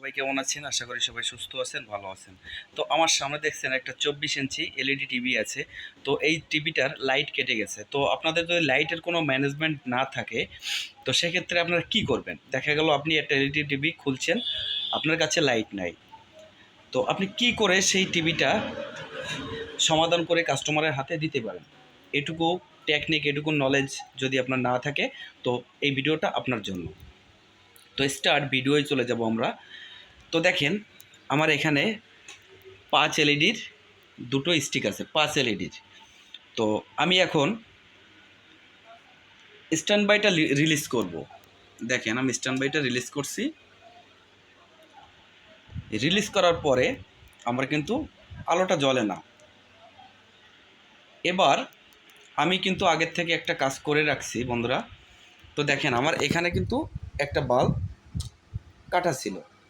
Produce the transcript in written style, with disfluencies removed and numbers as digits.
সবাই কেমন আছেন? আশা করি সবাই সুস্থ আছেন, ভালো আছেন। তো আমার সামনে দেখছেন একটা 24 ইঞ্চি এলইডি টিভি আছে। তো এই টিভিটার লাইট কেটে গেছে। তো আপনাদের যদি লাইটের কোনো ম্যানেজমেন্ট না থাকে, তো সেক্ষেত্রে আপনারা কি করবেন? দেখা গেল আপনি একটা এলইডি টিভি খুলছেন, আপনার কাছে লাইট নাই। তো আপনি কি করে সেই টিভিটা সমাধান করে কাস্টমারের হাতে দিতে পারেন? এটুকু টেকনিক, এটুকু নলেজ যদি আপনার না থাকে, তো এই ভিডিওটা আপনার জন্য। তো স্টার্ট ভিডিওয় চলে যাব আমরা। তো দেখেন আমার এখানে 5 এলইডির দুটো স্টিক আছে, 5 এলইডির। তো আমি এখন স্ট্যান্ড বাইটা রিলিজ করব। দেখেন আমি স্ট্যান্ড বাইটা রিলিজ করছি। রিলিজ করার পরে আমার কিন্তু আলোটা জ্বলে না। এবার আমি কিন্তু আগের থেকে একটা কাজ করে রাখছি বন্ধুরা। তো দেখেন আমার এখানে কিন্তু একটা বাল্ব কাটা ছিল।